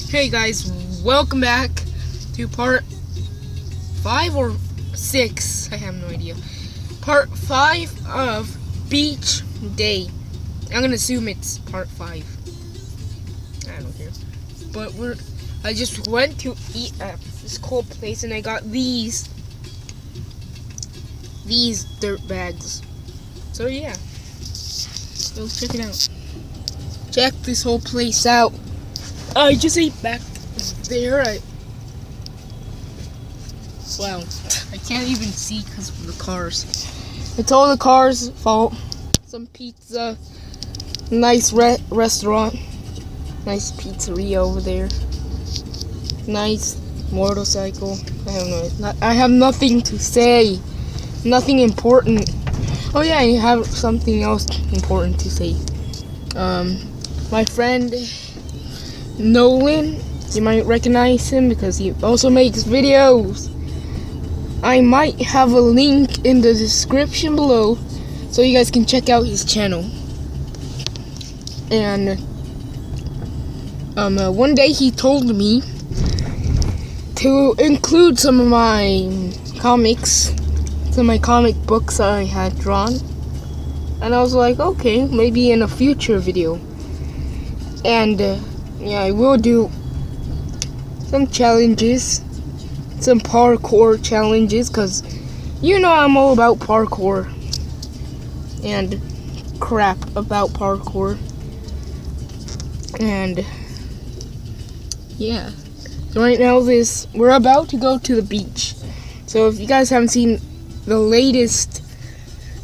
Hey guys, welcome back to part 5 or 6, I have no idea. Part 5 of Beach Day. I'm gonna assume it's part 5. I don't care. But I just went to eat at this cool place and I got these dirt bags. So yeah, let's check it out. Check this whole place out. I just ate back there. Wow, I can't even see because of the cars. It's all the cars' fault. Some pizza, nice restaurant, nice pizzeria over there, nice motorcycle. I have nothing to say, nothing important. Oh yeah, I have something else important to say. My friend Nolan, you might recognize him because he also makes videos. I might have a link in the description below so you guys can check out his channel. And one day he told me to include some of my comics, some of my comic books I had drawn. And I was like, okay, maybe in a future video. And yeah, I will do some challenges, some parkour challenges, because you know I'm all about parkour and crap about parkour. And yeah, so right now we're about to go to the beach. So if you guys haven't seen the latest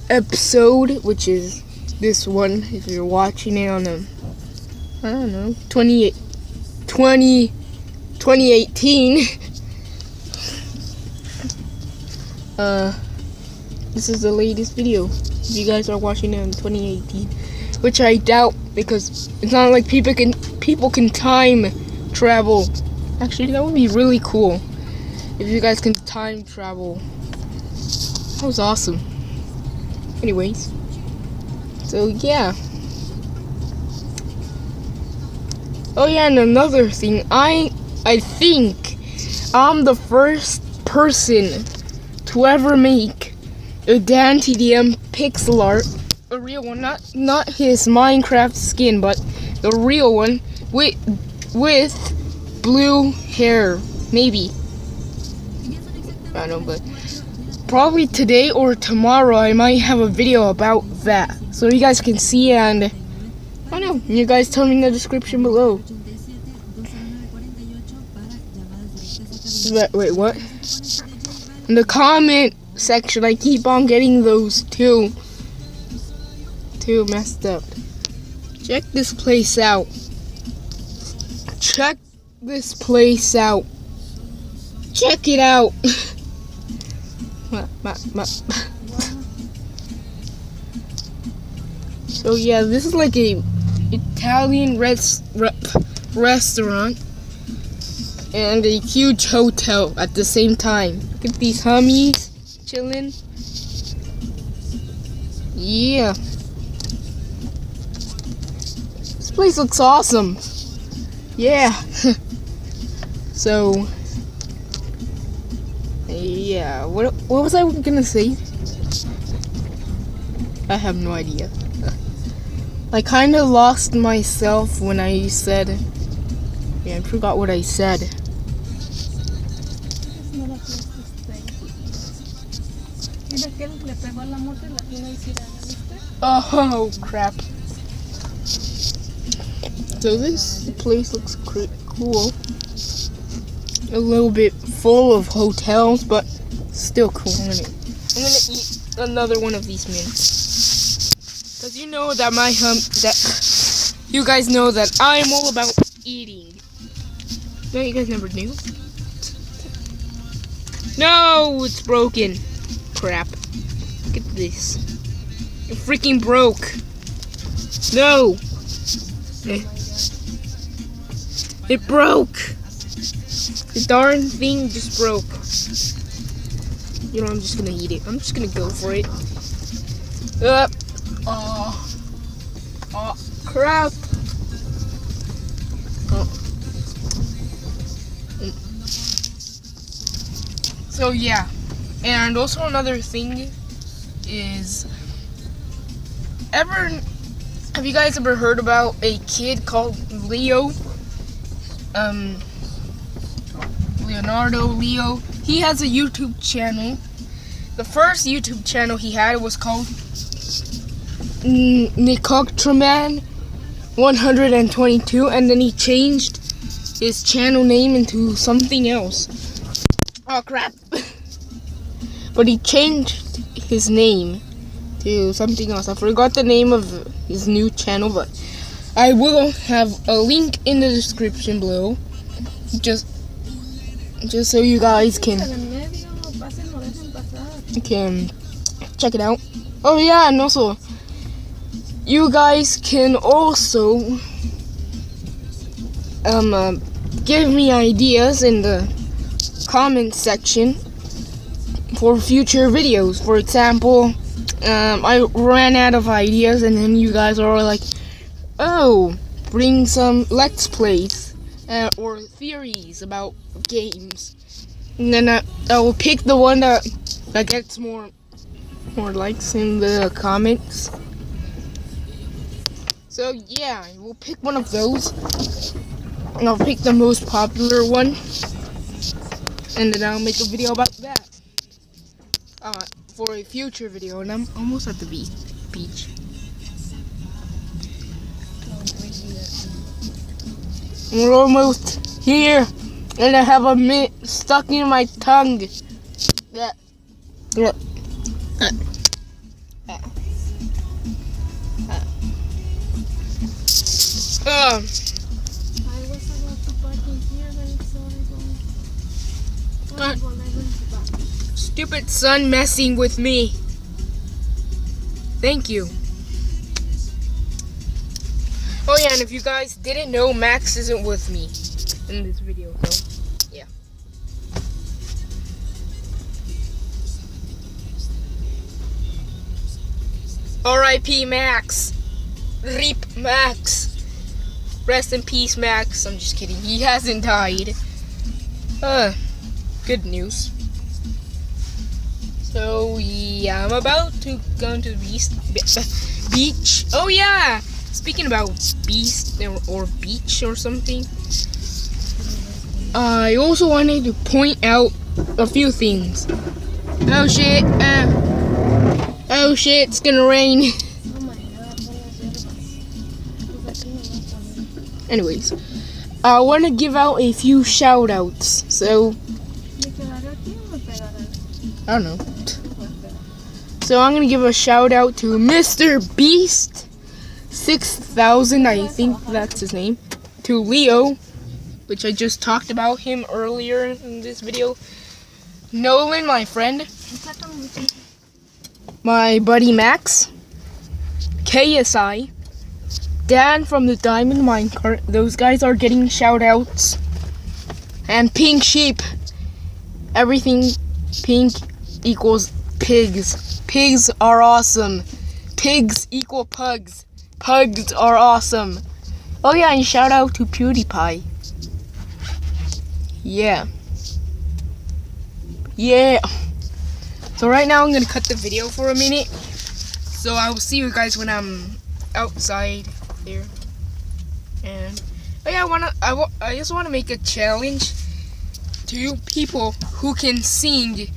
episode, which is this one, if you're watching it on I don't know, 2018. This is the latest video. If you guys are watching it in 2018, which I doubt because it's not like people can time travel. Actually, that would be really cool if you guys can time travel. That was awesome. Anyways, so yeah. Oh yeah, and another thing, I think I'm the first person to ever make a DanTDM pixel art, a real one, not his Minecraft skin, but the real one with blue hair, maybe. I don't know, but probably today or tomorrow I might have a video about that, so you guys can see. And I don't know, you guys tell me in the description below. Wait, what? In the comment section, I keep on getting those two messed up. Check this place out. Check this place out. Check it out. So yeah, this is like a Italian restaurant and a huge hotel at the same time. Look at these homies chilling. Yeah, this place looks awesome. Yeah. So yeah, what was I gonna say? I have no idea. I kind of lost myself when I said, yeah, I forgot what I said. Oh crap. So this place looks cool. A little bit full of hotels, but still cool. I'm gonna eat another one of these mints. Cause you know that you guys know that I'm all about eating. No, you guys never knew. No, it's broken. Crap. Look at this. It freaking broke. No. It broke. The darn thing just broke. You know, I'm just gonna eat it. I'm just gonna go for it. Oh, crap. Oh. So yeah, and also another thing is, have you guys ever heard about a kid called Leo? Leonardo Leo. He has a YouTube channel. The first YouTube channel he had was called Nicoctraman 122, and then he changed his channel name into something else. Oh crap. But he changed his name to something else. I forgot the name of his new channel, but I will have a link in the description below, just so you guys can check it out. Oh yeah, and also you guys can also give me ideas in the comment section for future videos. For example, I ran out of ideas, and then you guys are like, oh, bring some let's plays or theories about games, and then I will pick the one that gets more likes in the comments. So yeah, we'll pick one of those, and I'll pick the most popular one, and then I'll make a video about that for a future video. And I'm almost at the beach. We're almost here, and I have a mint stuck in my tongue. Yeah. I was about to park in here, but it's horrible. Stupid son messing with me. Thank you. Oh yeah, and if you guys didn't know, Max isn't with me in this video, so yeah. R.I.P. Max. RIP Max. Rest in peace, Max. I'm just kidding. He hasn't died. Good news. So yeah, I'm about to go into the beach. Oh yeah. Speaking about beast or beach or something, I also wanted to point out a few things. Oh shit! Oh shit! It's gonna rain. Anyways, I want to give out a few shout outs. So I don't know. So I'm gonna give a shout out to Mr. Beast 6000, I think that's his name, to Leo, which I just talked about him earlier in this video, Nolan, my friend, my buddy Max, KSI, Dan from the Diamond Minecart, those guys are getting shout outs, and Pink Sheep. Everything pink equals pigs. Pigs are awesome. Pigs equal pugs. Pugs are awesome. Oh yeah, and shout out to PewDiePie. Yeah. So right now I'm gonna cut the video for a minute. So I will see you guys when I'm outside there. And oh yeah, I just wanna make a challenge to people who can sing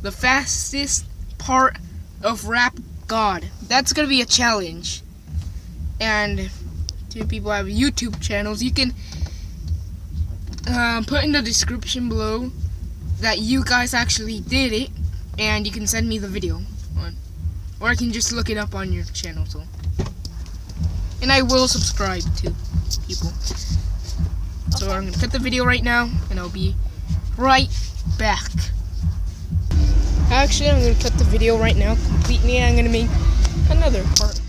the fastest part of Rap God. That's gonna be a challenge. And to people who have YouTube channels, you can put in the description below that you guys actually did it, and you can send me the video or I can just look it up on your channel. So, and I will subscribe to people. So I'm gonna cut the video right now, and I'll be right back. Actually, I'm gonna cut the video right now completely, and I'm gonna make another part.